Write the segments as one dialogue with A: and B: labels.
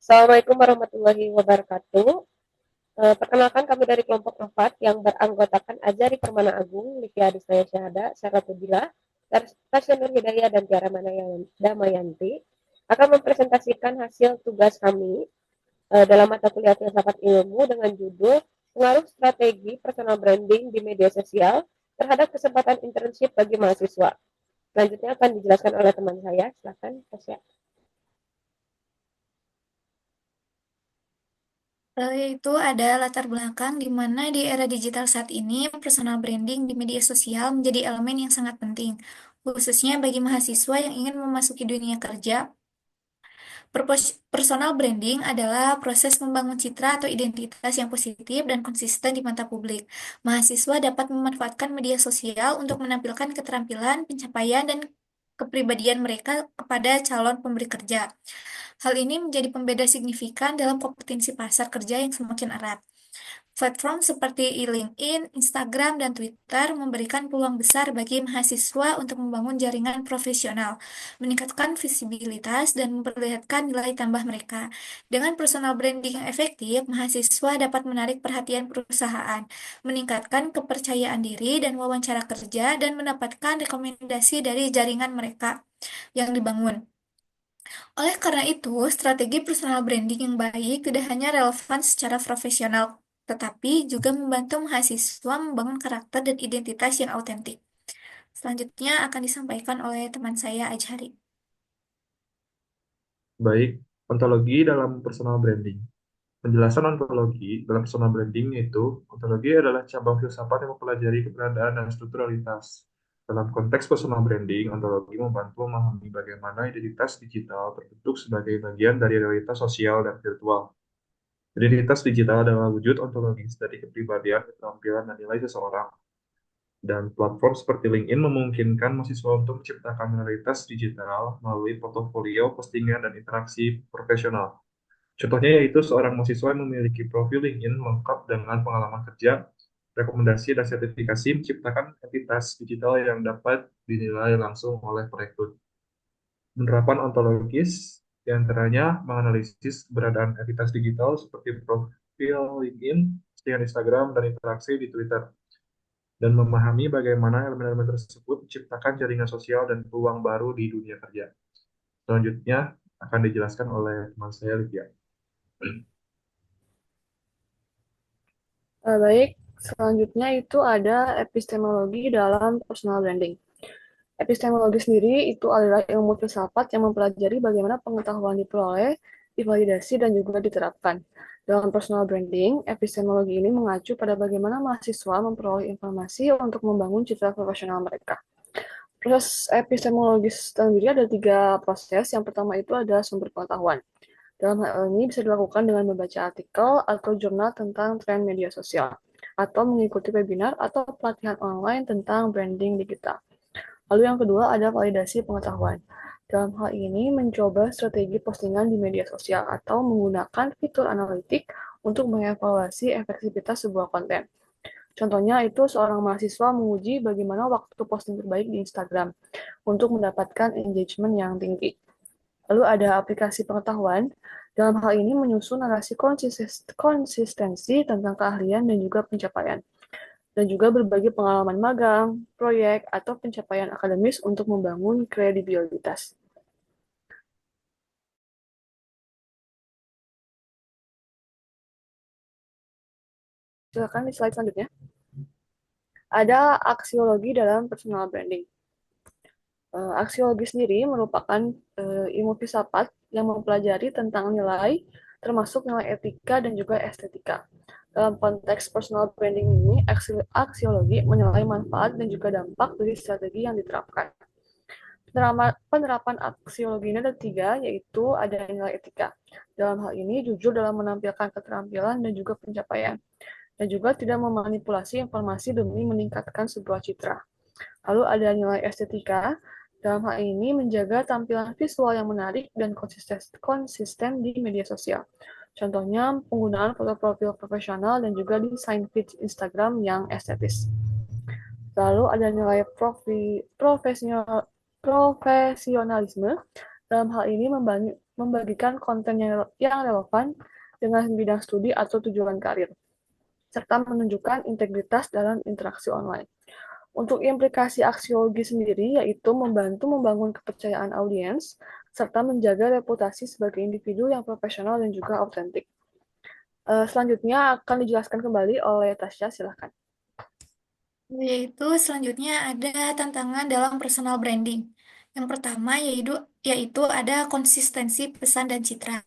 A: Assalamualaikum warahmatullahi wabarakatuh. Perkenalkan kami dari kelompok 4 yang beranggotakan Ajari Permana Agung, Livia Adisnaya Syahada, Syarafudila, Tasya Nur Hidayah, dan Tiara Damayanti akan mempresentasikan hasil tugas kami dalam mata kuliah filsafat ilmu dengan judul Pengaruh Strategi Personal Branding di Media Sosial terhadap kesempatan internship bagi mahasiswa. Selanjutnya akan dijelaskan oleh teman saya. Silakan, Tasya.
B: Yaitu ada latar belakang di mana di era digital saat ini personal branding di media sosial menjadi elemen yang sangat penting, khususnya bagi mahasiswa yang ingin memasuki dunia kerja. Personal branding adalah proses membangun citra atau identitas yang positif dan konsisten di mata publik. Mahasiswa dapat memanfaatkan media sosial untuk menampilkan keterampilan, pencapaian, dan kepribadian mereka kepada calon pemberi kerja. Hal ini menjadi pembeda signifikan dalam kompetensi pasar kerja yang semakin erat. Platform seperti LinkedIn, Instagram, dan Twitter memberikan peluang besar bagi mahasiswa untuk membangun jaringan profesional, meningkatkan visibilitas, dan memperlihatkan nilai tambah mereka. Dengan personal branding yang efektif, mahasiswa dapat menarik perhatian perusahaan, meningkatkan kepercayaan diri dan wawancara kerja, dan mendapatkan rekomendasi dari jaringan mereka yang dibangun. Oleh karena itu, strategi personal branding yang baik tidak hanya relevan secara profesional, tetapi juga membantu mahasiswa membangun karakter dan identitas yang autentik. Selanjutnya akan disampaikan oleh teman saya, Ajhari.
C: Baik, ontologi dalam personal branding. Penjelasan ontologi dalam personal branding itu, ontologi adalah cabang filsafat yang mempelajari keberadaan dan strukturalitas. Dalam konteks personal branding, ontologi membantu memahami bagaimana identitas digital terbentuk sebagai bagian dari realitas sosial dan virtual. Identitas digital adalah wujud ontologis dari kepribadian, keterampilan, dan nilai seseorang. Dan platform seperti LinkedIn memungkinkan mahasiswa untuk menciptakan realitas digital melalui portofolio, postingan, dan interaksi profesional. Contohnya yaitu seorang mahasiswa yang memiliki profil LinkedIn lengkap dengan pengalaman kerja, rekomendasi, dan sertifikasi menciptakan entitas digital yang dapat dinilai langsung oleh perekrut. Penerapan ontologis diantaranya menganalisis keberadaan entitas digital seperti profil LinkedIn, postingan Instagram, dan interaksi di Twitter, dan memahami bagaimana elemen-elemen tersebut menciptakan jaringan sosial dan peluang baru di dunia kerja. Selanjutnya akan dijelaskan oleh teman saya, Lydia.
D: Baik, selanjutnya itu ada epistemologi dalam personal branding. Epistemologi sendiri itu adalah ilmu filsafat yang mempelajari bagaimana pengetahuan diperoleh, divalidasi, dan juga diterapkan. Dalam personal branding, epistemologi ini mengacu pada bagaimana mahasiswa memperoleh informasi untuk membangun citra profesional mereka. Proses epistemologis sendiri ada tiga proses. Yang pertama itu ada sumber pengetahuan. Dalam hal ini bisa dilakukan dengan membaca artikel atau jurnal tentang tren media sosial, atau mengikuti webinar atau pelatihan online tentang branding digital. Lalu yang kedua ada validasi pengetahuan. Dalam hal ini mencoba strategi postingan di media sosial atau menggunakan fitur analitik untuk mengevaluasi efektivitas sebuah konten. Contohnya itu seorang mahasiswa menguji bagaimana waktu posting terbaik di Instagram untuk mendapatkan engagement yang tinggi. Lalu ada aplikasi pengetahuan. Dalam hal ini menyusun narasi konsistensi tentang keahlian dan juga pencapaian. Dan juga berbagi pengalaman magang, proyek, atau pencapaian akademis untuk membangun kredibilitas. Silakan di slide selanjutnya. Ada aksiologi dalam personal branding. Aksiologi sendiri merupakan ilmu filsafat yang mempelajari tentang nilai, termasuk nilai etika dan juga estetika. Dalam konteks personal branding ini, aksiologi menilai manfaat dan juga dampak dari strategi yang diterapkan. Penerapan aksiologi ini ada tiga, yaitu ada nilai etika. Dalam hal ini, jujur dalam menampilkan keterampilan dan juga pencapaian, dan juga tidak memanipulasi informasi demi meningkatkan sebuah citra. Lalu ada nilai estetika. Dalam hal ini menjaga tampilan visual yang menarik dan konsisten di media sosial. Contohnya penggunaan foto profil profesional dan juga desain feed Instagram yang estetis. Lalu ada nilai profesionalisme. Dalam hal ini membagikan konten yang relevan dengan bidang studi atau tujuan karir, serta menunjukkan integritas dalam interaksi online. Untuk implikasi aksiologi sendiri, yaitu membantu membangun kepercayaan audiens, serta menjaga reputasi sebagai individu yang profesional dan juga autentik. Selanjutnya akan dijelaskan kembali oleh Tasya, silahkan.
B: Yaitu selanjutnya ada tantangan dalam personal branding. Yang pertama yaitu ada konsistensi pesan dan citra,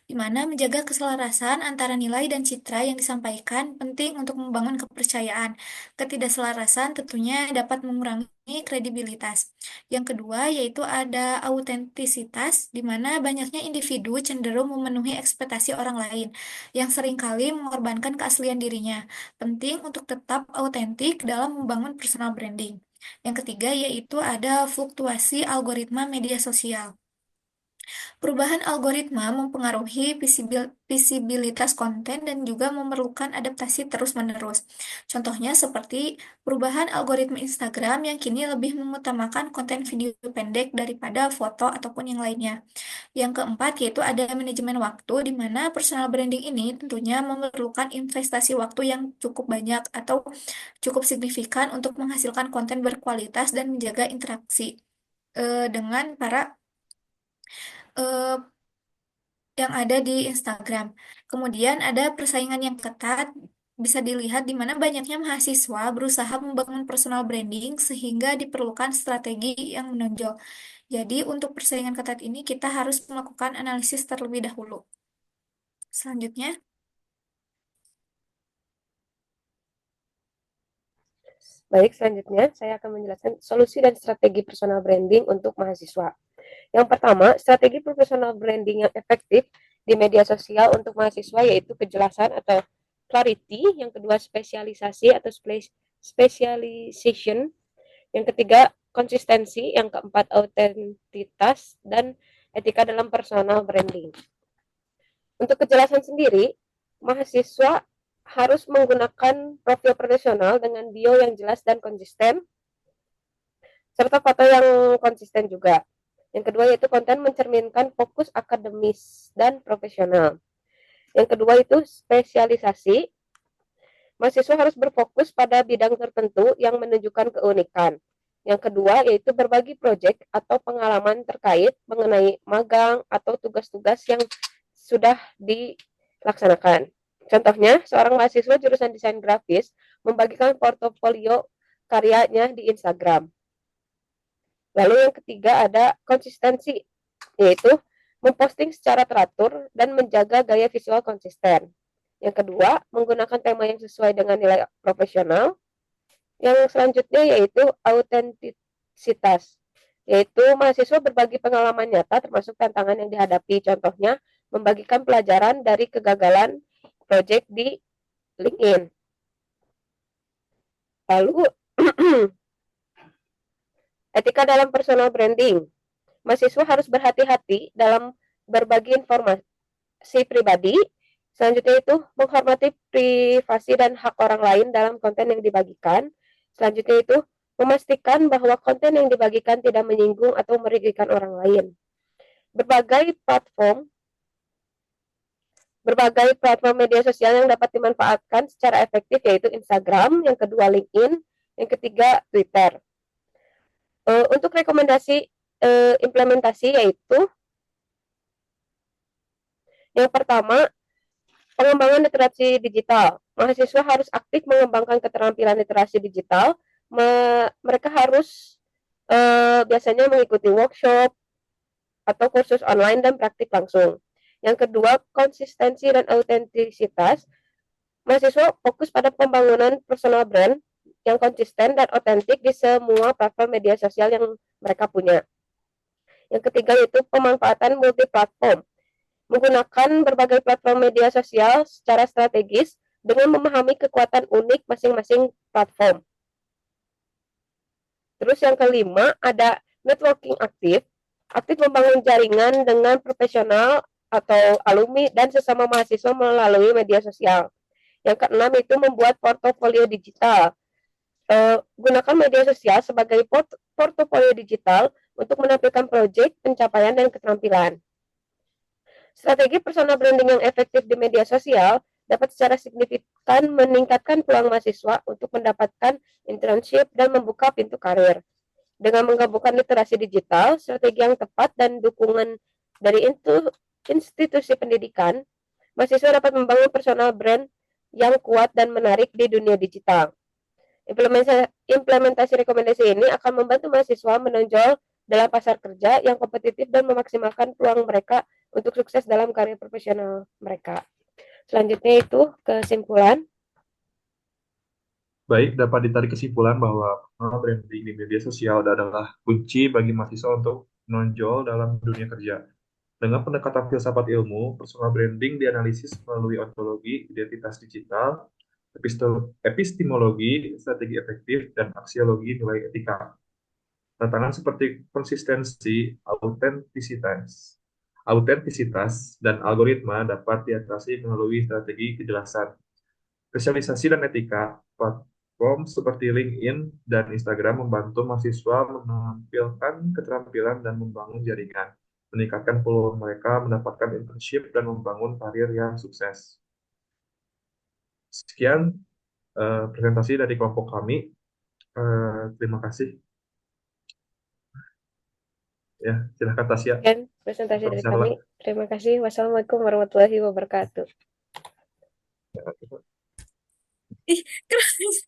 B: di mana menjaga keselarasan antara nilai dan citra yang disampaikan penting untuk membangun kepercayaan. Ketidakselarasan tentunya dapat mengurangi kredibilitas. Yang kedua yaitu ada autentisitas, di mana banyaknya individu cenderung memenuhi ekspektasi orang lain, yang seringkali mengorbankan keaslian dirinya. Penting untuk tetap autentik dalam membangun personal branding. Yang ketiga yaitu ada fluktuasi algoritma media sosial. Perubahan algoritma mempengaruhi visibilitas konten dan juga memerlukan adaptasi terus-menerus. Contohnya seperti perubahan algoritma Instagram yang kini lebih mengutamakan konten video pendek daripada foto ataupun yang lainnya. Yang keempat yaitu ada manajemen waktu, di mana personal branding ini tentunya memerlukan investasi waktu yang cukup banyak atau cukup signifikan untuk menghasilkan konten berkualitas dan menjaga interaksi dengan para eh, yang ada di Instagram. Kemudian ada persaingan yang ketat, bisa dilihat di mana banyaknya mahasiswa berusaha membangun personal branding sehingga diperlukan strategi yang menonjol. Jadi untuk persaingan ketat ini kita harus melakukan analisis terlebih dahulu. Selanjutnya,
A: Baik, selanjutnya saya akan menjelaskan solusi dan strategi personal branding untuk mahasiswa. Yang pertama, strategi professional branding yang efektif di media sosial untuk mahasiswa yaitu kejelasan atau clarity, yang kedua spesialisasi atau specialization, yang ketiga konsistensi, yang keempat autentitas, dan etika dalam personal branding. Untuk kejelasan sendiri, mahasiswa harus menggunakan profil profesional dengan bio yang jelas dan konsisten, serta foto yang konsisten juga. Yang kedua yaitu konten mencerminkan fokus akademis dan profesional. Yang kedua itu spesialisasi. Mahasiswa harus berfokus pada bidang tertentu yang menunjukkan keunikan. Yang kedua yaitu berbagi proyek atau pengalaman terkait mengenai magang atau tugas-tugas yang sudah dilaksanakan. Contohnya, seorang mahasiswa jurusan desain grafis membagikan portofolio karyanya di Instagram. Lalu yang ketiga ada konsistensi, yaitu memposting secara teratur dan menjaga gaya visual konsisten. Yang kedua, menggunakan tema yang sesuai dengan nilai profesional. Yang selanjutnya yaitu autentisitas, yaitu mahasiswa berbagi pengalaman nyata termasuk tantangan yang dihadapi. Contohnya, membagikan pelajaran dari kegagalan proyek di LinkedIn. Lalu, etika dalam personal branding. Mahasiswa harus berhati-hati dalam berbagi informasi pribadi. Selanjutnya itu menghormati privasi dan hak orang lain dalam konten yang dibagikan. Selanjutnya itu memastikan bahwa konten yang dibagikan tidak menyinggung atau merugikan orang lain. Berbagai platform media sosial yang dapat dimanfaatkan secara efektif yaitu Instagram, yang kedua LinkedIn, yang ketiga Twitter. Untuk rekomendasi implementasi yaitu yang pertama, pengembangan literasi digital. Mahasiswa harus aktif mengembangkan keterampilan literasi digital. Mereka harus biasanya mengikuti workshop atau kursus online dan praktik langsung. Yang kedua, konsistensi dan autentisitas. Mahasiswa fokus pada pembangunan personal brand yang konsisten dan otentik di semua platform media sosial yang mereka punya. Yang ketiga yaitu pemanfaatan multi platform. Menggunakan berbagai platform media sosial secara strategis dengan memahami kekuatan unik masing-masing platform. Terus yang kelima ada networking aktif. Aktif membangun jaringan dengan profesional atau alumni dan sesama mahasiswa melalui media sosial. Yang keenam itu membuat portofolio digital. Gunakan media sosial sebagai portofolio digital untuk menampilkan proyek, pencapaian, dan keterampilan. Strategi personal branding yang efektif di media sosial dapat secara signifikan meningkatkan peluang mahasiswa untuk mendapatkan internship dan membuka pintu karir. Dengan menggabungkan literasi digital, strategi yang tepat, dan dukungan dari institusi pendidikan, mahasiswa dapat membangun personal brand yang kuat dan menarik di dunia digital. Implementasi rekomendasi ini akan membantu mahasiswa menonjol dalam pasar kerja yang kompetitif dan memaksimalkan peluang mereka untuk sukses dalam karir profesional mereka. Selanjutnya itu kesimpulan.
C: Baik, dapat ditarik kesimpulan bahwa personal branding di media sosial adalah kunci bagi mahasiswa untuk menonjol dalam dunia kerja. Dengan pendekatan filsafat ilmu, personal branding dianalisis melalui ontologi, identitas digital, epistemologi, strategi efektif, dan aksiologi nilai etika. Tantangan seperti konsistensi, autentisitas, dan algoritma dapat diatasi melalui strategi kejelasan, spesialisasi, dan etika. Platform seperti LinkedIn dan Instagram membantu mahasiswa menampilkan keterampilan dan membangun jaringan, meningkatkan peluang mereka mendapatkan internship dan membangun karir yang sukses. Sekian presentasi dari kelompok kami. Terima kasih. Ya, silakan Tasya.
A: Sekian presentasi dari kami. Terima kasih. Wassalamualaikum warahmatullahi wabarakatuh.
C: Ya,
B: Ih, keren.